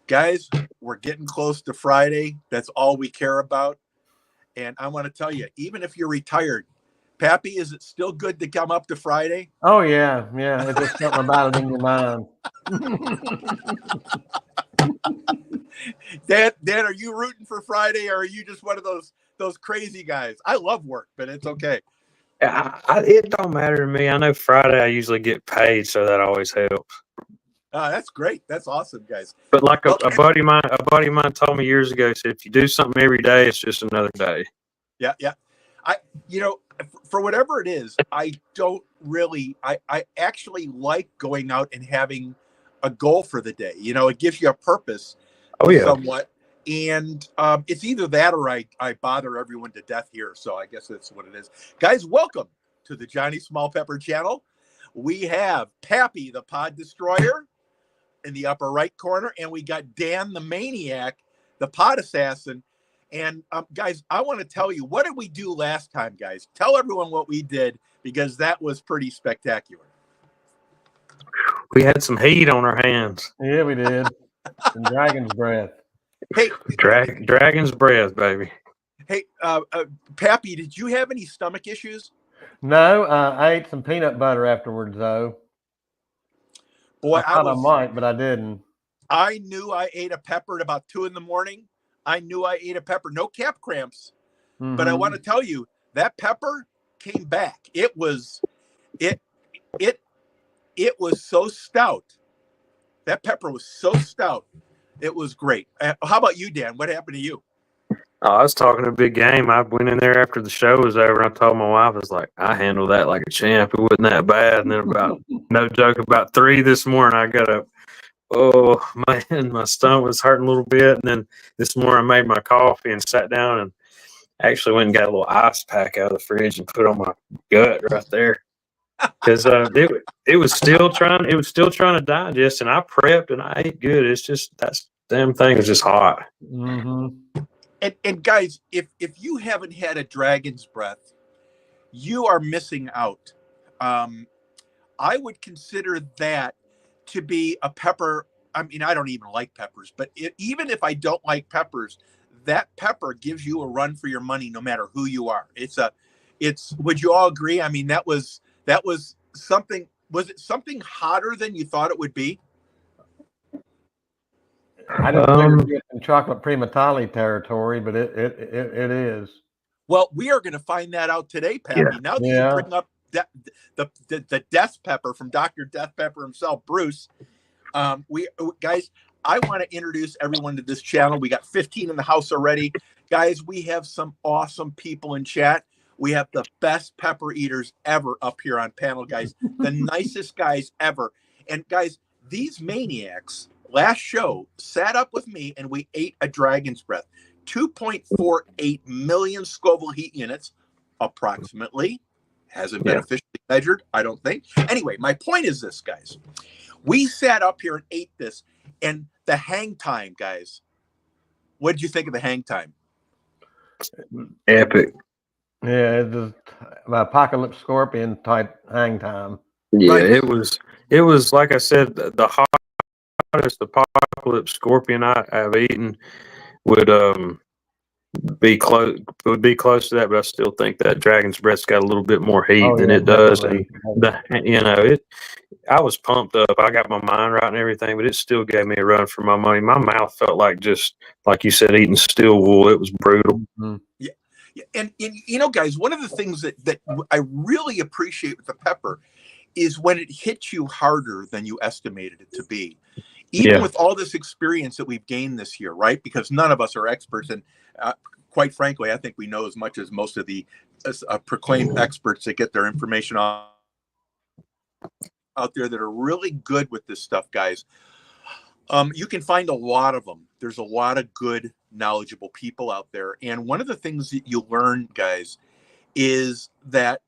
Guys, we're getting close to Friday. That's all we care about. And I want to tell you, even if you're retired, Pappy, is it still good to come up to Friday? Oh, yeah. Yeah. It's just something about it in your mind. Dan, are you rooting for Friday, or are you just one of those crazy guys? I love work, but it's okay. It don't matter to me. I know Friday I usually get paid, so that always helps. That's great. That's awesome, guys. But like a buddy of mine told me years ago, he said, if you do something every day, it's just another day. Yeah. For whatever it is, I actually like going out and having a goal for the day. It gives you a purpose. Oh, yeah. Somewhat. And it's either that or I bother everyone to death here. So I guess that's what it is. Guys, welcome to the Johnny Small Pepper channel. We have Pappy, the Pod Destroyer, in the upper right corner. And we got Dan, the Maniac, the Pod Assassin. And guys, I want to tell you, what did we do last time, guys? Tell everyone what we did, because that was pretty spectacular. We had some heat on our hands. Yeah, we did. Some dragon's breath. Hey, dragon's breath, baby. Hey, Pappy, did you have any stomach issues? No, I ate some peanut butter afterwards, though. Boy, I thought I might, but I didn't. I knew I ate a pepper at about 2 a.m. I knew I ate a pepper. No calf cramps. Mm-hmm. But I want to tell you, that pepper came back. It was so stout. That pepper was so stout. It was great. How about you, Dan? What happened to you? I was talking a big game. I went in there after the show was over, and I told my wife, I was like, I handled that like a champ. It wasn't that bad. And then no joke, about 3 this morning, I got up. Oh, man, my stomach was hurting a little bit. And then this morning I made my coffee and sat down and actually went and got a little ice pack out of the fridge and put on my gut right there. Because it was still trying to digest, and I prepped and I ate good. It's just that damn thing is just hot. Mm-hmm. And guys, if you haven't had a dragon's breath, you are missing out. I would consider that to be a pepper. I mean, I don't even like peppers, but even if I don't like peppers, that pepper gives you a run for your money, no matter who you are. Would you all agree? I mean, that was something. Was it something hotter than you thought it would be? I didn't get in chocolate PRIMOTALI territory, but it is. Well, we are going to find that out today, Pappy. Yeah. Now that you bring up the Death Pepper from Dr. Death Pepper himself, Bruce. Guys, I want to introduce everyone to this channel. We got 15 in the house already. Guys, we have some awesome people in chat. We have the best pepper eaters ever up here on panel, guys. The nicest guys ever. And guys, these maniacs last show sat up with me and we ate a dragon's breath. 2.48 million Scoville heat units, approximately. Hasn't been officially measured, I don't think. Anyway, my point is this, guys. We sat up here and ate this, and the hang time, guys. What did you think of the hang time? Epic. Yeah, it was apocalypse scorpion type hang time. Yeah, right. It was like I said, the hottest apocalypse scorpion I've eaten would be close to that, but I still think that dragon's breath's got a little bit more heat than it does. And I was pumped up. I got my mind right and everything, but it still gave me a run for my money. My mouth felt like, just like you said, eating steel wool. It was brutal. Mm-hmm. Yeah. And guys, one of the things that I really appreciate with the pepper is when it hits you harder than you estimated it to be. Even with all this experience that we've gained this year, right? Because none of us are experts. And quite frankly, I think we know as much as most of the proclaimed experts that get their information out there that are really good with this stuff, guys. You can find a lot of them. There's a lot of good, knowledgeable people out there. And one of the things that you learn, guys, is that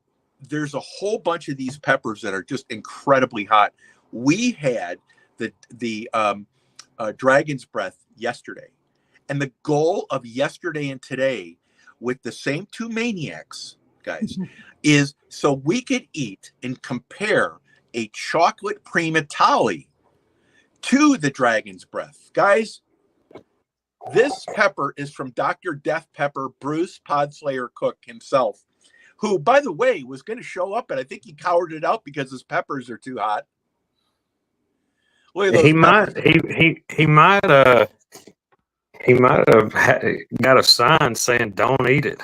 there's a whole bunch of these peppers that are just incredibly hot. We had the dragon's breath yesterday. And the goal of yesterday and today with the same two maniacs, guys, is so we could eat and compare a chocolate PRIMOTALI to the dragon's breath. Guys, This pepper is from Dr. Death Pepper, Bruce Podslayer Cook himself, who, by the way, was going to show up, and I think he cowered it out because his peppers are too hot. Look at those he might have got a sign saying "Don't eat it."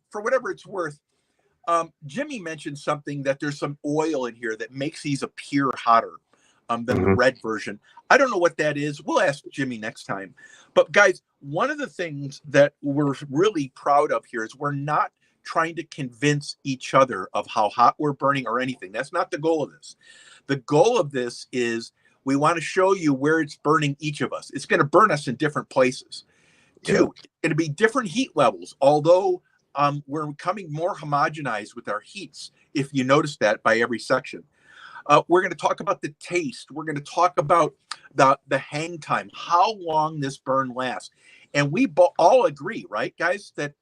For whatever it's worth, Jimmy mentioned something that there's some oil in here that makes these appear hotter than the red version. I don't know what that is. We'll ask Jimmy next time. But guys, one of the things that we're really proud of here is we're not trying to convince each other of how hot we're burning or anything. That's not the goal of this. The goal of this is we want to show you where it's burning each of us. It's going to burn us in different places. Two, it's going to be different heat levels, although we're becoming more homogenized with our heats, if you notice that by every section. We're going to talk about the taste. We're going to talk about the hang time, how long this burn lasts. And we all agree, right, guys, that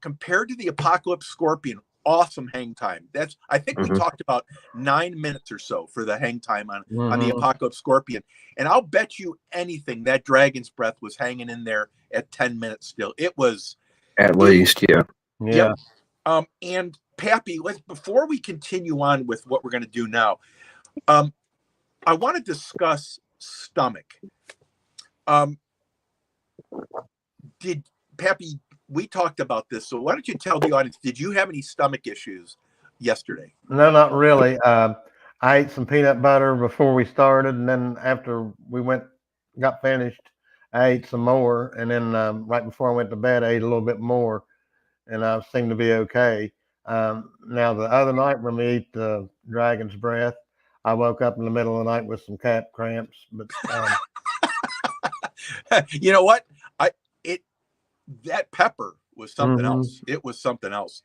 compared to the Apocalypse Scorpion, awesome hang time. I think we talked about 9 minutes or so for the hang time on the Apocalypse Scorpion. And I'll bet you anything that Dragon's Breath was hanging in there at 10 minutes still. It was at least, yeah. Yeah. Yep. And Pappy, before we continue on with what we're going to do now, I want to discuss stomach. Pappy, we talked about this, so why don't you tell the audience, did you have any stomach issues yesterday? No, not really. I ate some peanut butter before we started, and then after we got finished, I ate some more, and then right before I went to bed, I ate a little bit more, and I seemed to be okay. Now, the other night when we ate the Dragon's Breath, I woke up in the middle of the night with some calf cramps. But you know what? That pepper was something else. It was something else.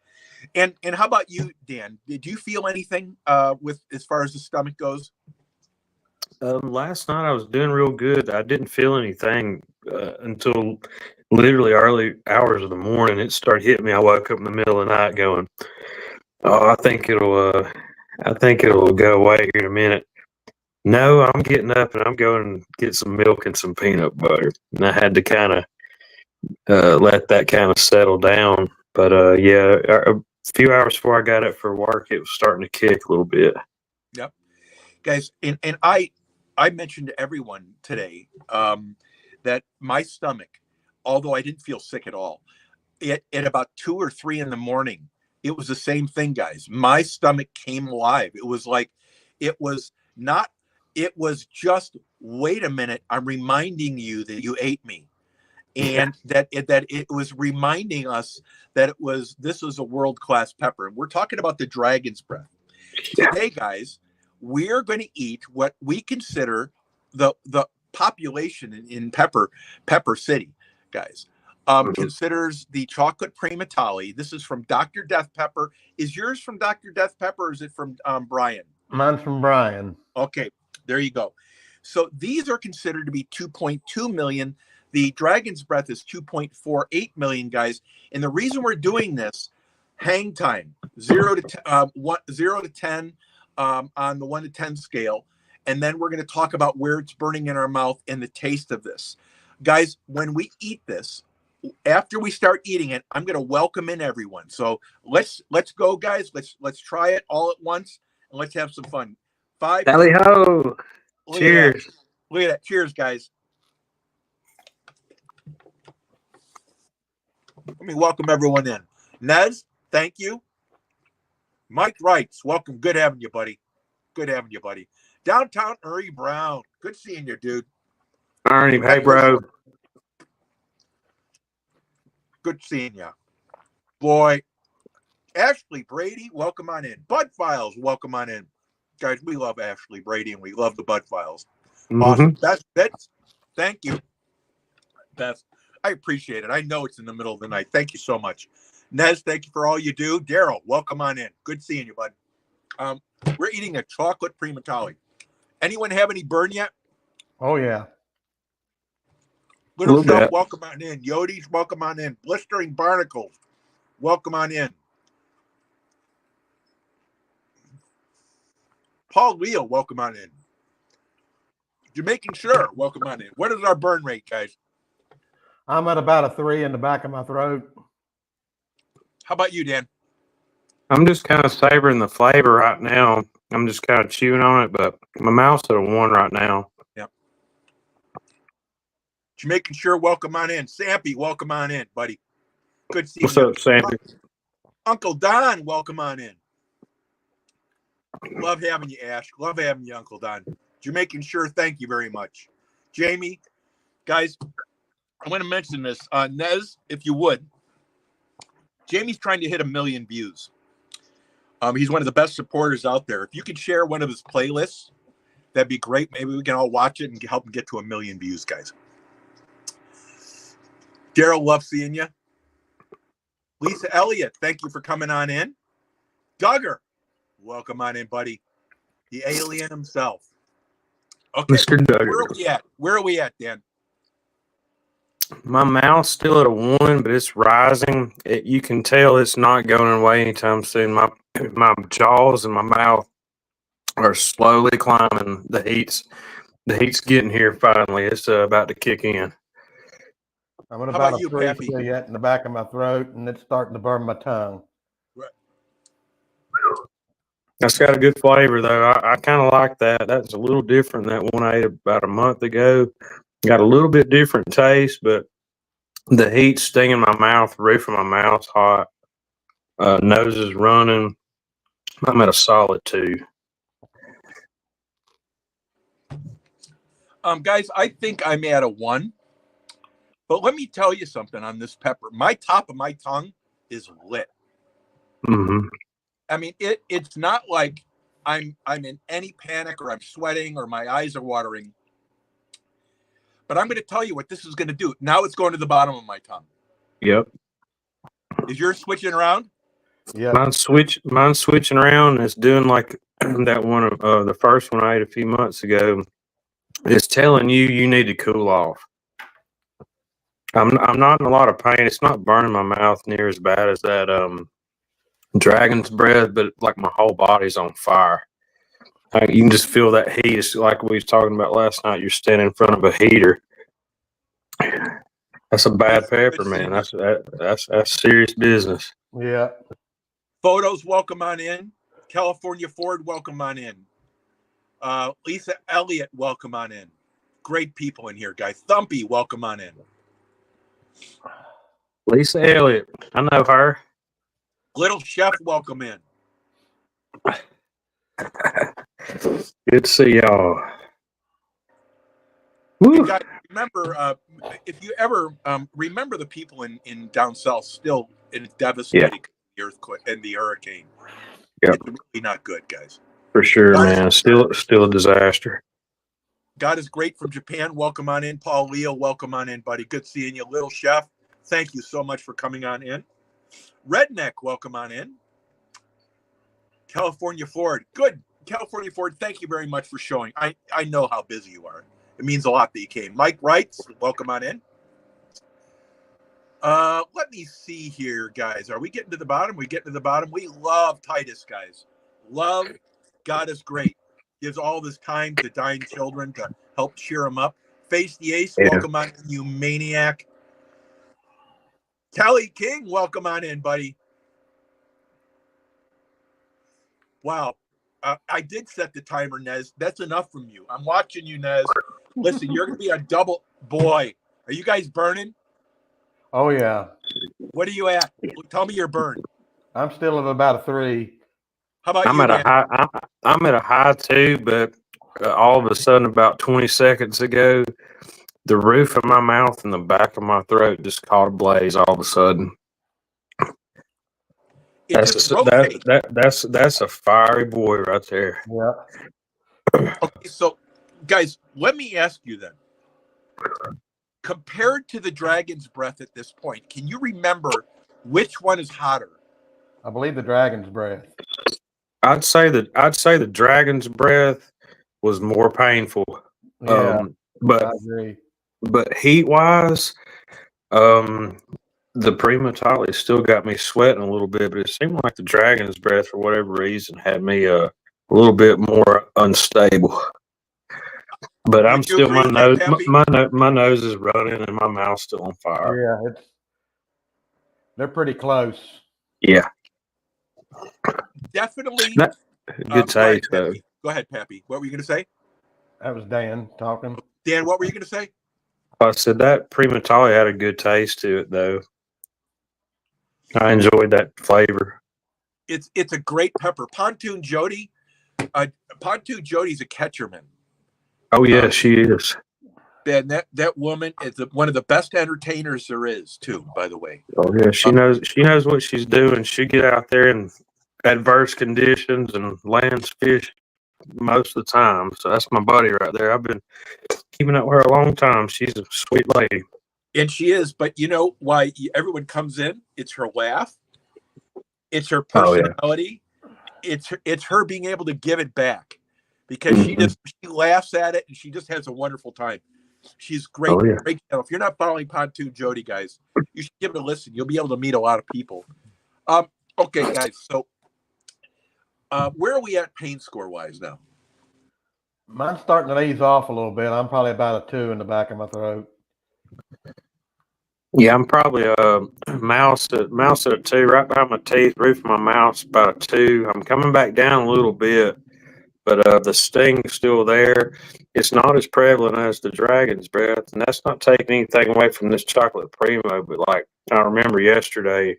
And how about you, Dan? Did you feel anything with as far as the stomach goes? Last night I was doing real good. I didn't feel anything until literally early hours of the morning. It started hitting me. I woke up in the middle of the night going, "Oh, I think it'll go away here in a minute." No, I'm getting up and I'm going to get some milk and some peanut butter. And I had to kind of let that kind of settle down. But yeah, a few hours before I got up for work, it was starting to kick a little bit. Yep, guys, and I mentioned to everyone today that my stomach, although I didn't feel sick at all, at about 2 or 3 in the morning, it was the same thing, guys. My stomach came alive. It was like, it was just, wait a minute, I'm reminding you that you ate me. And that it was reminding us that this was a world-class pepper. And we're talking about the Dragon's Breath. Today, guys, we're going to eat what we consider the population in Pepper City, guys, considers the chocolate PRIMOTALI. This is from Dr. Death Pepper. Is yours from Dr. Death Pepper, or is it from Brian? Mine's from Brian. Okay, there you go. So these are considered to be 2.2 million. The Dragon's Breath is 2.48 million, guys. And the reason we're doing this, hang time, 0 to 10 on the 1 to 10 scale. And then we're going to talk about where it's burning in our mouth and the taste of this. Guys, when we eat this, after we start eating it, I'm going to welcome in everyone. So let's go, guys. Let's try it all at once, and let's have some fun. 5. Tally ho! Cheers! Look at that! Cheers, guys. Let me welcome everyone in. Nez, thank you. Mike Wrights, welcome. Good having you, buddy. Good having you, buddy. Downtown Ernie Brown. Good seeing you, dude. Ernie, hey, bro. Good seeing you. Boy. Ashley Brady, welcome on in. Bud Files, welcome on in. Guys, we love Ashley Brady and we love the Bud Files. Awesome. Best bits. Thank you. Beth, I appreciate it. I know it's in the middle of the night. Thank you so much. Nez, thank you for all you do. Daryl, welcome on in. Good seeing you, bud. We're eating a chocolate PRIMOTALI. Anyone have any burn yet? Oh, yeah. Little Self, welcome on in. Yodi's, welcome on in. Blistering Barnacles, welcome on in. Paul Leo, welcome on in. Jamaican Sure, welcome on in. What is our burn rate, guys? I'm at about a 3 in the back of my throat. How about you, Dan? I'm just kind of savoring the flavor right now. I'm just kind of chewing on it, but my mouth's at a 1 right now. Yep. Jamaican Sure, welcome on in. Sampy, welcome on in, buddy. Good seeing you. What's up, Sampy? Uncle Don, welcome on in. Love having you, Ash. Love having you, Uncle Don. Jamaican Sure, thank you very much. Jamie, guys, I want to mention this. Nez, if you would. Jamie's trying to hit 1 million views. He's one of the best supporters out there. If you could share one of his playlists, that'd be great. Maybe we can all watch it and help him get to 1 million views, guys. Daryl, love seeing you. Lisa Elliott, thank you for coming on in. Duggar, welcome on in, buddy. The alien himself. Okay, Mr. Duggar. Where are we at? Where are we at, Dan? My mouth's still at a 1, but it's rising. You can tell it's not going away anytime soon. My jaws and my mouth are slowly climbing. The heat's getting here finally. It's about to kick in. I'm at about a 3 still yet in the back of my throat, and it's starting to burn my tongue. Right. That's got a good flavor, though. I kind of like that. That's a little different than that one I ate about a month ago. Got a little bit different taste, but the heat's stinging my mouth. The roof of my mouth's hot. Nose is running. I'm at a solid 2. Guys, I think I'm at a 1. But let me tell you something on this pepper. My top of my tongue is lit. Mm-hmm. I mean, it's not like I'm in any panic or I'm sweating or my eyes are watering. But I'm going to tell you what this is going to do. Now it's going to the bottom of my tongue. Yep. Is yours switching around? Yeah. Mine's switching around. It's doing like that one of the first one I ate a few months ago. It's telling you need to cool off. I'm not in a lot of pain. It's not burning my mouth near as bad as that dragon's breath, but like my whole body's on fire. You can just feel that heat. It's like we was talking about last night. You're standing in front of a heater. That's a bad pepper, man. That's serious business. Yeah. Photos, welcome on in. California Ford, welcome on in. Lisa Elliott, welcome on in. Great people in here, guys. Thumpy, welcome on in. Lisa Elliott, I know her. Little Chef, welcome in. Good to see y'all. Hey guys, remember, if you ever remember the people in down south still in devastated the earthquake and the hurricane. Yep. It's really not good, guys. For sure, man. Still a disaster. God is great from Japan. Welcome on in. Paul Leo, welcome on in, buddy. Good seeing you. Little Chef, thank you so much for coming on in. Redneck, welcome on in. California Ford, good. California Ford, thank you very much for showing. I know how busy you are. It means a lot that you came. Mike Wrights, welcome on in. Let me see here, guys. Are we getting to the bottom? We getting to the bottom? We love Titus, guys. Love. God is great. Gives all this time to dying children to help cheer them up. Face the Ace, welcome on in, you maniac. Kelly King, welcome on in, buddy. Wow. I did set the timer, Nez. That's enough from you. I'm watching you, Nez. Listen, you're going to be a double. Boy, are you guys burning? Oh, yeah. What are you at? Tell me your burn. I'm still at about a 3. How about I'm you, at Dan? a high. I'm at a high 2, but all of a sudden, about 20 seconds ago, the roof of my mouth and the back of my throat just caught ablaze. All of a sudden, that's a fiery boy right there. Yeah. Okay, so guys, let me ask you then. Compared to the Dragon's Breath at this point, can you remember which one is hotter? I believe the Dragon's Breath. I'd say the Dragon's Breath was more painful. Yeah, but I agree. But heat wise, the PRIMOTALI still got me sweating a little bit. But it seemed like the Dragon's Breath, for whatever reason, had me a little bit more unstable. But I'm still my nose. Pappy? My nose is running and my mouth's still on fire. Yeah, they're pretty close. Yeah, Definitely. good taste though. Go ahead, Pappy. What were you going to say? That was Dan talking. Dan, what were you going to say? I said that PRIMOTALI had a good taste to it though. I enjoyed that flavor. It's a great pepper. Pontoon Jody's a catcherman. Oh yeah, she is. And that woman is one of the best entertainers there is, too. By the way. Oh yeah, she knows what she's doing. She get out there in adverse conditions and lands fish most of the time. So that's my buddy right there. I've been keeping up with her a long time. She's a sweet lady. And she is, but you know why everyone comes in? It's her laugh. It's her personality. Oh, yeah. It's her being able to give it back because she laughs at it and she just has a wonderful time. She's great. Oh, yeah. Great. If you're not following Pontoon Jody, guys, you should give it a listen. You'll be able to meet a lot of people. Okay, guys. So where are we at pain score wise now? Mine's starting to ease off a little bit. I'm probably about a 2 in the back of my throat. Yeah, I'm probably a mouse at a 2, right behind my teeth, roof of my mouth's about a 2. I'm coming back down a little bit, but the sting's still there. It's not as prevalent as the dragon's breath, and that's not taking anything away from this chocolate primo. But like I remember yesterday,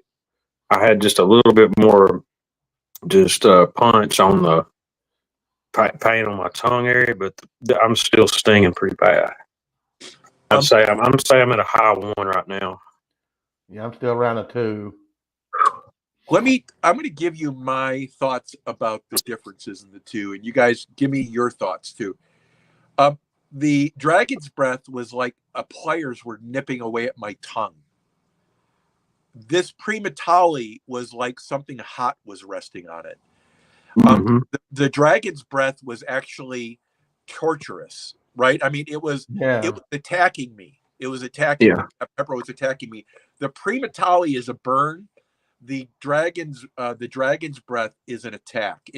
I had just a little bit more just punch on the pain on my tongue area, but I'm still stinging pretty bad. I'm saying I'm at a high 1 right now. Yeah, I'm still around a 2. I'm going to give you my thoughts about the differences in the two, and you guys give me your thoughts too. The dragon's breath was like pliers were nipping away at my tongue. This PRIMOTALI was like something hot was resting on it. The dragon's breath was actually torturous, right? I mean, it was attacking me. It was attacking me. Pepper was attacking me. The PRIMOTALI is a burn. The dragon's breath is an attack.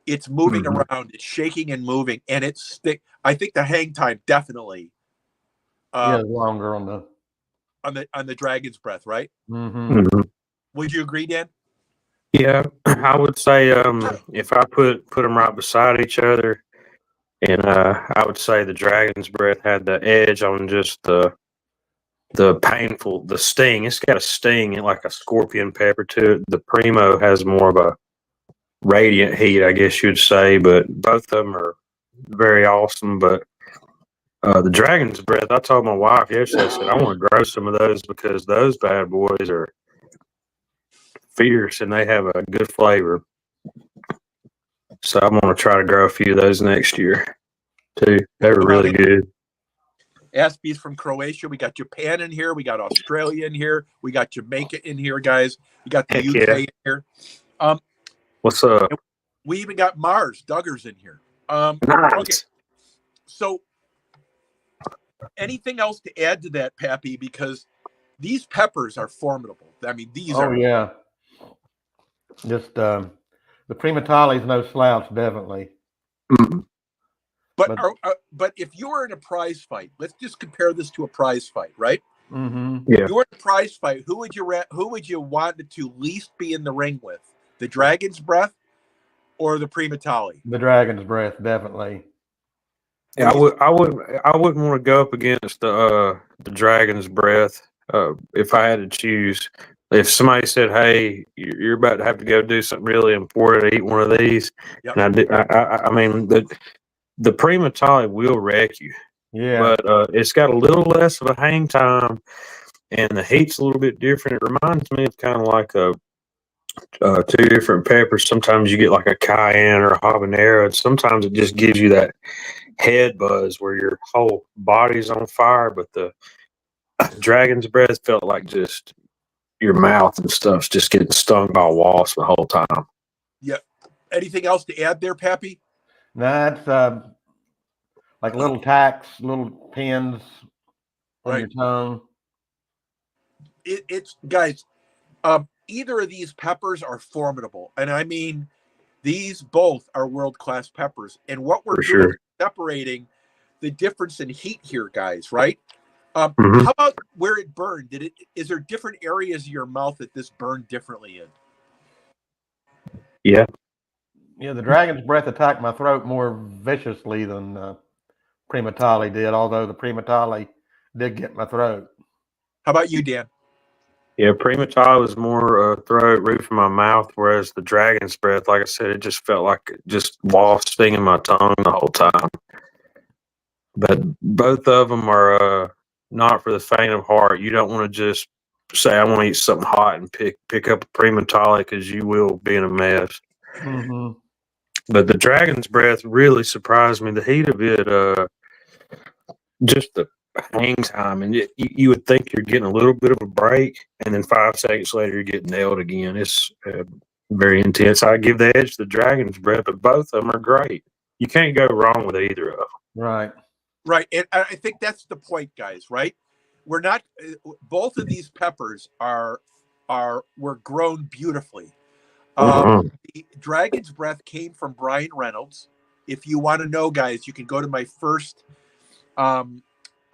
It's moving around, it's shaking and moving, and it's thick. I think the hang time definitely longer on the dragon's breath, right? Would you agree, Dan? Yeah, I would say if I put them right beside each other, and I would say the dragon's breath had the edge on just the sting. It's got a sting like a scorpion pepper to it. The Primo has more of a radiant heat, I guess you'd say, but both of them are very awesome. But the dragon's breath, I told my wife yesterday, I said, I want to grow some of those because those bad boys are fierce and they have a good flavor. So I'm going to try to grow a few of those next year too. They were really good. Aspie's from Croatia. We got Japan in here. We got Australia in here. We got Jamaica in here, guys. We got the UK in here. What's up? We even got Mars. Duggars in here. Nice. Okay. So anything else to add to that, Pappy? Because these peppers are formidable. I mean, these are. Oh, yeah. Just the PRIMOTALI is no slouch, definitely. But if you were in a prize fight, let's just compare this to a prize fight, right? Yeah. If you were in a prize fight, who would you want to least be in the ring with? The dragon's breath or the PRIMOTALI? The dragon's breath, definitely. Yeah, I wouldn't want to go up against the dragon's breath if I had to choose. If somebody said, "Hey, you're about to have to go do something really important, eat one of these," and I mean the PRIMOTALI will wreck you. Yeah, but it's got a little less of a hang time, and the heat's a little bit different. It reminds me of kind of like two different peppers. Sometimes you get like a cayenne or a habanero, and sometimes it just gives you that head buzz where your whole body's on fire. But the dragon's breath felt like just your mouth and stuff's just getting stung by a wasp the whole time. Yeah. Anything else to add there, Pappy? That's like little tacks, little pins on your tongue. It's guys. Either of these peppers are formidable, and I mean, these both are world-class peppers. And what we're doing is separating the difference in heat here, guys, right? Mm-hmm. How about where it burned? Is there different areas of your mouth that this burned differently in? Yeah. Yeah, the dragon's breath attacked my throat more viciously than PRIMOTALI did, although the PRIMOTALI did get my throat. How about you, Dan? Yeah, PRIMOTALI was more throat, roof of my mouth, whereas the dragon's breath, like I said, it just felt like just wasp stinging my tongue the whole time. But both of them are not for the faint of heart. You don't want to just say, I want to eat something hot and pick up a PRIMOTALI, because you will be in a mess. Mm-hmm. But the dragon's breath really surprised me. The heat of it, just the hang time, and you would think you're getting a little bit of a break, and then 5 seconds later you're getting nailed again. It's very intense. I give the edge to the dragon's breath, but both of them are great. You can't go wrong with either of them. Right. Right, and I think that's the point, guys. Right, we're not. Both of these peppers were grown beautifully. The dragon's breath came from Brian Reynolds. If you want to know, guys, you can go to my first a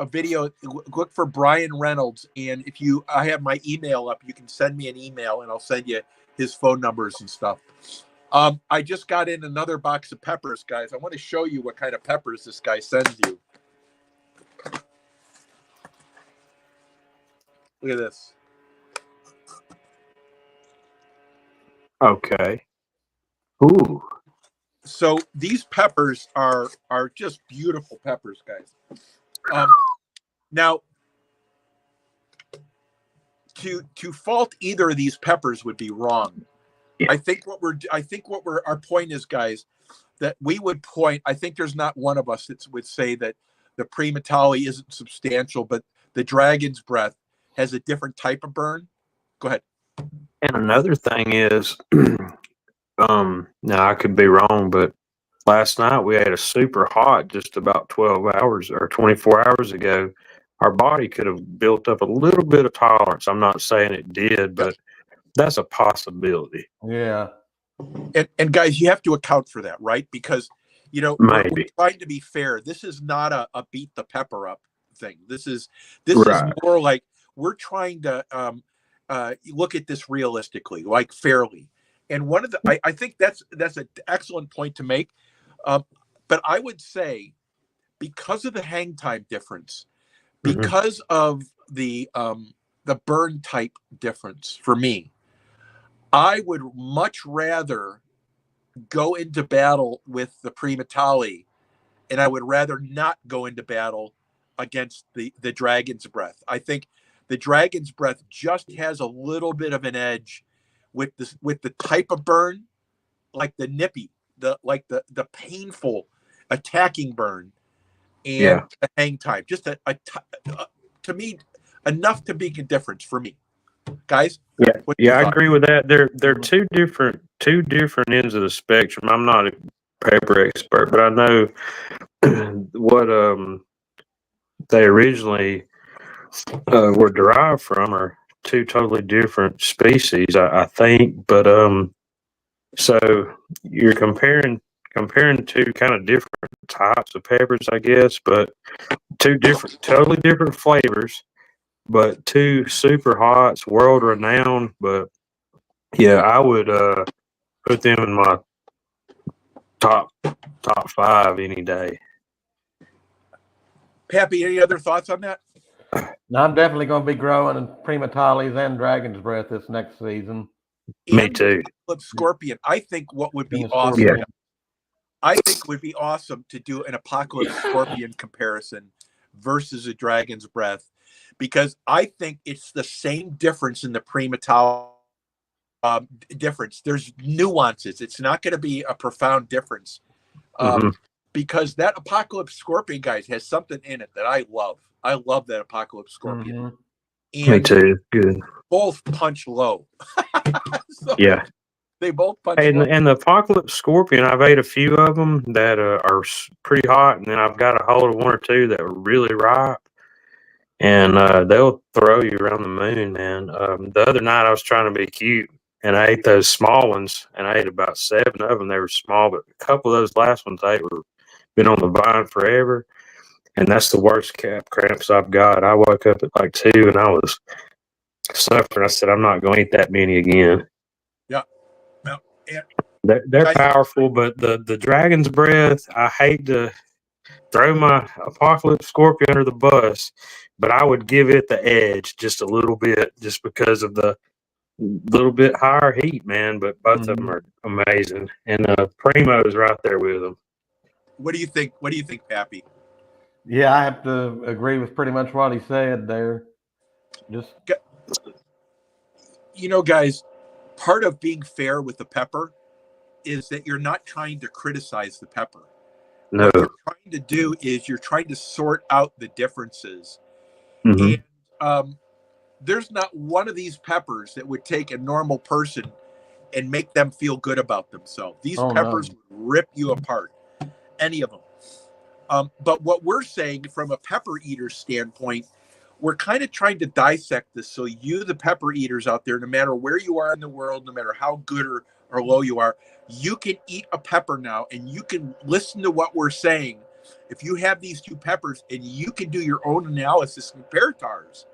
video. Look for Brian Reynolds, and I have my email up. You can send me an email, and I'll send you his phone numbers and stuff. I just got in another box of peppers, guys. I want to show you what kind of peppers this guy sends you. Look at this. Okay. Ooh. So these peppers are just beautiful peppers, guys. Now, to fault either of these peppers would be wrong. Yeah. I think our point is, guys, that we would point. I think there's not one of us that would say that the PRIMOTALI isn't substantial, but the dragon's breath has a different type of burn. Go ahead. And another thing is, now I could be wrong, but last night we had a SUPERHOT just about 12 hours or 24 hours ago. Our body could have built up a little bit of tolerance. I'm not saying it did, but that's a possibility. Yeah. And guys, you have to account for that, right? Because, we're trying to be fair. This is not a beat the pepper up thing. This is more like we're trying to look at this realistically, like fairly. And one of the, I think that's an excellent point to make. But I would say, because of the hang time difference, because of the burn type difference for me, I would much rather go into battle with the PRIMOTALI, and I would rather not go into battle against the dragon's breath. I think the dragon's breath just has a little bit of an edge with the type of burn, like the nippy, the painful attacking burn, and the hang time. Just to me, enough to make a difference for me, guys. Yeah, I agree with that. They're two different ends of the spectrum. I'm not a pepper expert, but I know what they originally were derived from are two totally different species, I think. But so you're comparing two kind of different types of peppers, I guess, but totally different flavors, but two SUPERHOTs, world renowned. But yeah, I would put them in my top 5 any day. Pappy, any other thoughts on that? No, I'm definitely going to be growing in PRIMOTALIs and dragon's breath this next season. Me too. Scorpion. I think what would be awesome. Yeah. I think would be awesome to do an Apocalypse Scorpion comparison versus a dragon's breath, because I think it's the same difference in the PRIMOTALI difference. There's nuances. It's not going to be a profound difference, because that Apocalypse Scorpion, guys, has something in it that I love. I love that Apocalypse Scorpion. And me too. Good. Both punch low. So yeah. They both punch low. And the Apocalypse Scorpion, I've ate a few of them that are pretty hot, and then I've got a hold of 1 or 2 that are really ripe, and they'll throw you around the moon, man. The other night I was trying to be cute, and I ate those small ones, and I ate about 7 of them. They were small, but a couple of those last ones I ate were been on the vine forever. And that's the worst calf cramps I've got. I woke up at like 2 and I was suffering. I said, I'm not going to eat that many again. Yeah. Well, yeah. They're powerful, but the dragon's breath, I hate to throw my apocalypse scorpion under the bus, but I would give it the edge just a little bit, just because of the little bit higher heat, man. But both of them are amazing, and Primo's right there with them. What do you think? What do you think, Pappy? Yeah, I have to agree with pretty much what he said there. Just, you know, guys, part of being fair with the pepper is that you're not trying to criticize the pepper. No. What you're trying to do is you're trying to sort out the differences. Mm-hmm. And there's not one of these peppers that would take a normal person and make them feel good about themselves. These peppers would rip you apart, any of them. But what we're saying from a pepper eater standpoint, we're kind of trying to dissect this. So you, the pepper eaters out there, no matter where you are in the world, no matter how good or low you are, you can eat a pepper now and you can listen to what we're saying. If you have these two peppers and you can do your own analysis and compare to ours,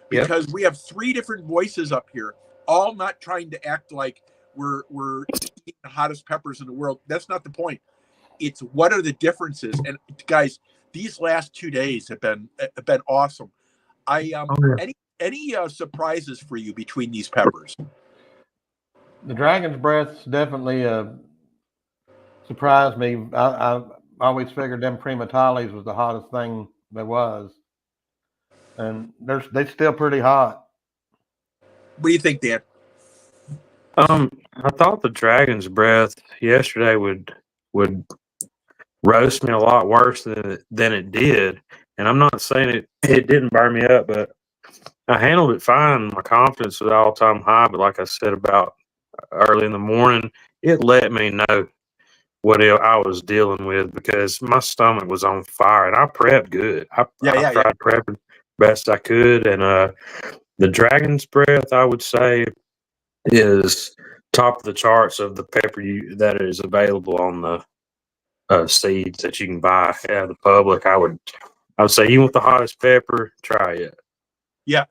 because we have 3 different voices up here, all not trying to act like we're eating the hottest peppers in the world. That's not the point. It's what are the differences. And guys, these last 2 days have been awesome. Any surprises for you between these peppers? The dragon's breath definitely surprised me. I always figured them PRIMOTALIs was the hottest thing there was, and they're still pretty hot. What do you think, Dan? I thought the dragon's breath yesterday would roast me a lot worse than it did. And I'm not saying it didn't burn me up, but I handled it fine. My confidence was all-time high. But like I said about early in the morning, it let me know what I was dealing with, because my stomach was on fire and I prepped good. I tried prepping best I could. And the dragon's breath, I would say, is top of the charts of the pepper that is available on the seeds that you can buy at the public. I would say, you want the hottest pepper, try it. Yeah.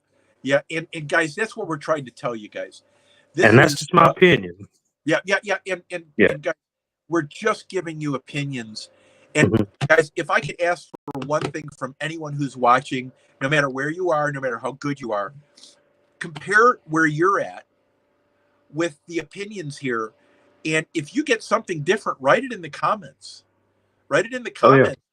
And guys, that's what we're trying to tell you guys. And that's just my opinion. Yeah. And guys, we're just giving you opinions. And guys, if I could ask for one thing from anyone who's watching, no matter where you are, no matter how good you are, compare where you're at with the opinions here. And if you get something different, write it in the comments.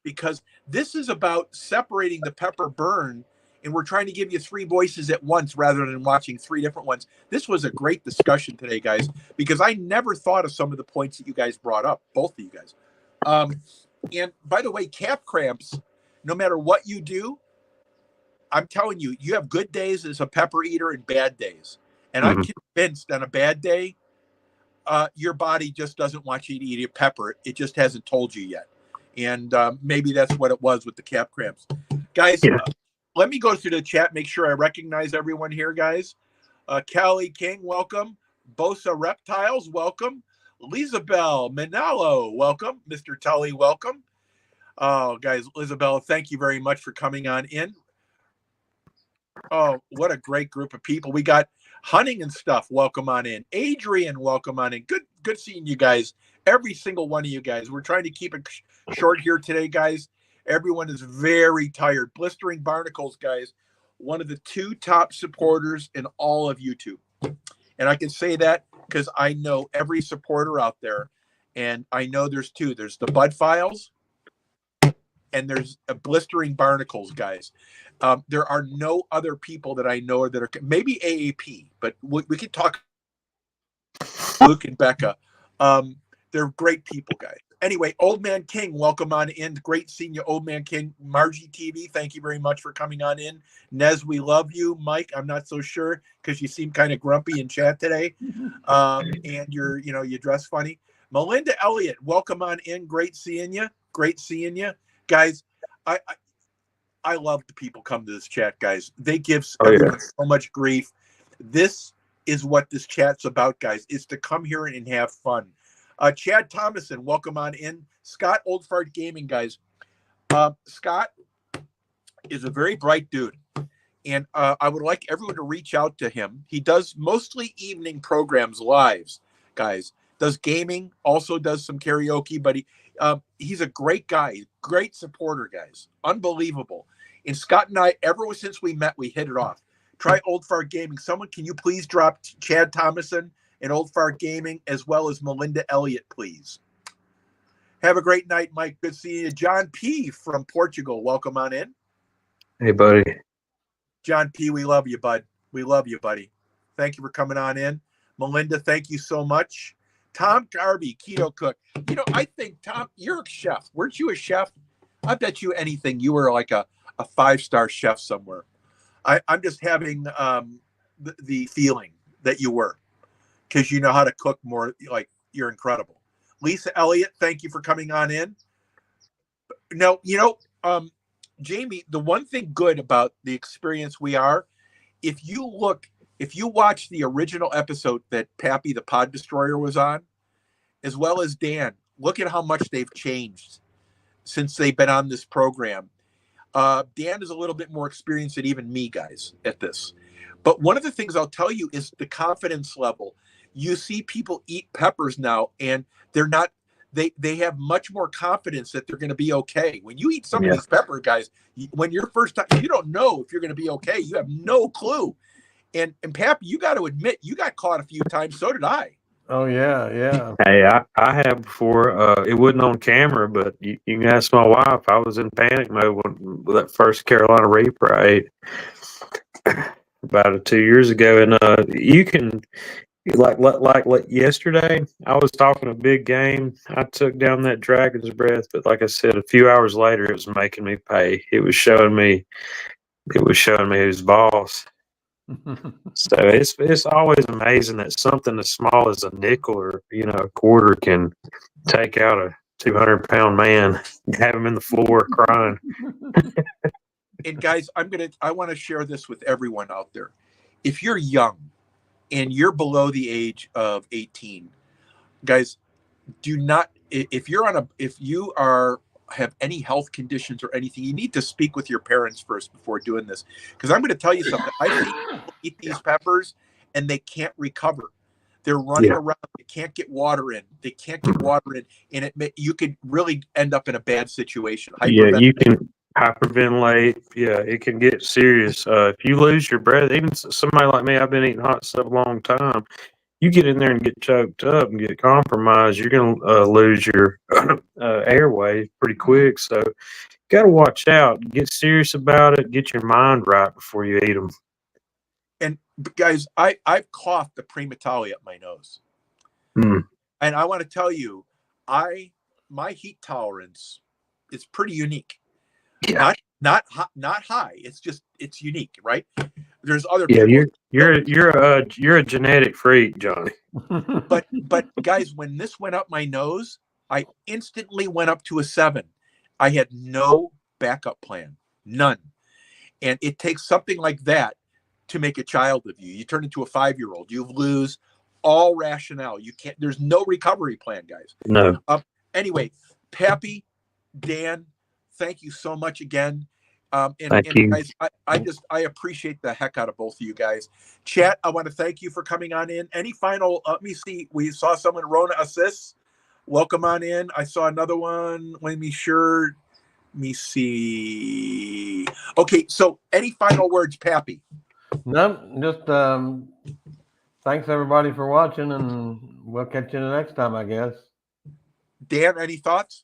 Because this is about separating the pepper burn, and we're trying to give you 3 voices at once rather than watching 3 different ones. This was a great discussion today, guys, because I never thought of some of the points that you guys brought up, both of you guys. And by the way, calf cramps, no matter what you do, I'm telling you, you have good days as a pepper eater and bad days. And I'm convinced on a bad day, your body just doesn't want you to eat a pepper. It just hasn't told you yet. And maybe that's what it was with the calf cramps. Guys, let me go through the chat, make sure I recognize everyone here, guys. Callie King, welcome. Bosa Reptiles, welcome. Lizabelle Manalo, welcome. Mr. Tully, welcome. Oh, guys, Lizabelle, thank you very much for coming on in. Oh, what a great group of people. We got Hunting and Stuff, welcome on in. Adrian, welcome on in. Good seeing you guys. Every single one of you guys. We're trying to keep it short here today, guys. Everyone is very tired. Blistering Barnacles, guys, one of the 2 top supporters in all of YouTube. And I can say that because I know every supporter out there. And I know there's 2. There's the Bud Files and there's Blistering Barnacles, guys. There are no other people that I know that are, maybe AAP, but we can talk Luke and Becca. They're great people, guys. Anyway, Old Man King, welcome on in. Great seeing you, Old Man King. Margie TV, thank you very much for coming on in. Nez, we love you. Mike, I'm not so sure because you seem kind of grumpy in chat today. And you dress funny. Melinda Elliott, welcome on in. Great seeing you. Guys, I love the people come to this chat, guys. They give everyone so much grief. This is what this chat's about, guys. It's to come here and have fun. Chad Thomason, welcome on in. Scott Oldfart Gaming, guys. Scott, is a very bright dude. And I would like everyone to reach out to him. He does mostly evening programs live, guys. Does gaming, also does some karaoke, but he's a great guy, great supporter, guys. Unbelievable. And Scott and I, ever since we met, we hit it off. Try Old Fart Gaming. Someone, can you please drop Chad Thomason and Old Fart Gaming, as well as Melinda Elliott, please? Have a great night, Mike. Good seeing you. John P. from Portugal, welcome on in. Hey, buddy. John P., we love you, bud. We love you, buddy. Thank you for coming on in. Melinda, thank you so much. Tom Garvey, Keto Cook. You know, I think, Tom, you're a chef. Weren't you a chef? I bet you anything you were like a 5-star chef somewhere. I'm just having the feeling that you were, because you know how to cook more. Like, you're incredible. Lisa Elliott, thank you for coming on in. No, you know, Jamie, the one thing good about the experience if you watch the original episode that Pappy the Pod Destroyer was on, as well as Dan, look at how much they've changed since they've been on this program. Dan is a little bit more experienced than even me, guys, at this. But one of the things I'll tell you is the confidence level. You see people eat peppers now, and they're not, they have much more confidence that they're going to be okay. When you eat some of these pepper, guys, when you're first time, you don't know if you're going to be okay. You have no clue. And Pappy, you got to admit, you got caught a few times. So did I. Oh yeah. Hey, I have before. It wasn't on camera, but you can ask my wife. I was in panic mode when that first Carolina Reaper I ate about 2 years ago, and you can like yesterday. I was talking a big game. I took down that dragon's breath, but like I said, a few hours later, it was making me pay. It was showing me who's boss. So it's always amazing that something as small as a nickel or a quarter can take out a 200-pound man and have him in the floor crying. And guys, I want to share this with everyone out there. If you're young and you're below the age of 18, guys, do not. If you have any health conditions or anything, you need to speak with your parents first before doing this. Because I'm going to tell you something. I've seen people eat these peppers and they can't recover. They're running around. They can't get water in. And you could really end up in a bad situation. Yeah, you can hyperventilate. Yeah, it can get serious. If you lose your breath, even somebody like me, I've been eating hot stuff a long time. You get in there and get choked up and get compromised, you're going to lose your airway pretty quick. So you got to watch out. Get serious about it. Get your mind right before you eat them. And guys, I've coughed the PRIMOTALI up my nose. And I want to tell you, my heat tolerance is pretty unique. Yeah. Not high. It's unique, right? There's other people. Yeah, you're a genetic freak, Johnny. But guys, when this went up my nose, I instantly went up to a 7. I had no backup plan, none. And it takes something like that to make a child of you. You turn into a 5-year-old. You lose all rationale. You can't. There's no recovery plan, guys. No. Anyway, Pappy, Dan, thank you so much again. Thank you. Guys, I appreciate the heck out of both of you guys. Chat, I want to thank you for coming on in. Any final, let me see. We saw someone, Rona Assists. Welcome on in. I saw another one. Let me see. Okay, so any final words, Pappy? No, just thanks everybody for watching, and we'll catch you the next time, I guess. Dan, any thoughts?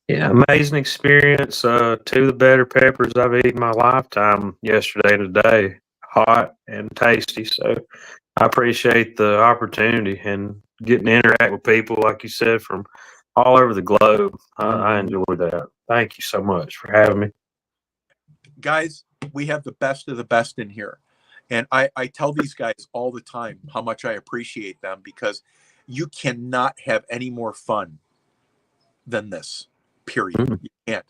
Yeah, amazing experience. 2 of the better peppers I've eaten in my lifetime yesterday and today. Hot and tasty. So I appreciate the opportunity and getting to interact with people, like you said, from all over the globe. I enjoy that. Thank you so much for having me. Guys, we have the best of the best in here. And I tell these guys all the time how much I appreciate them, because you cannot have any more fun than this. Period. You can't.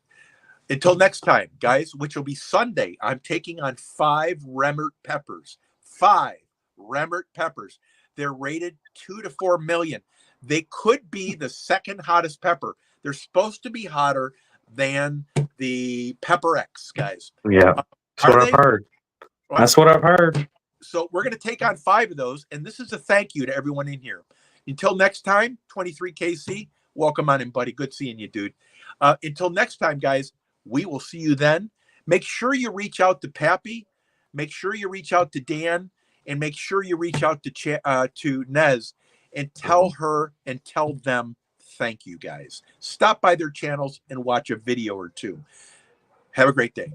Until next time, guys, which will be Sunday, I'm taking on 5 Remmert peppers. 5 Remmert peppers. They're rated 2 to 4 million. They could be the second hottest pepper. They're supposed to be hotter than the Pepper X, guys. Yeah, that's what I've heard. That's what I've heard. So we're going to take on 5 of those, and this is a thank you to everyone in here. Until next time, 23KC, welcome on in, buddy. Good seeing you, dude. Until next time, guys, we will see you then. Make sure you reach out to Pappy. Make sure you reach out to Dan, and make sure you reach out to Nez and tell her and tell them thank you, guys. Stop by their channels and watch a video or 2. Have a great day.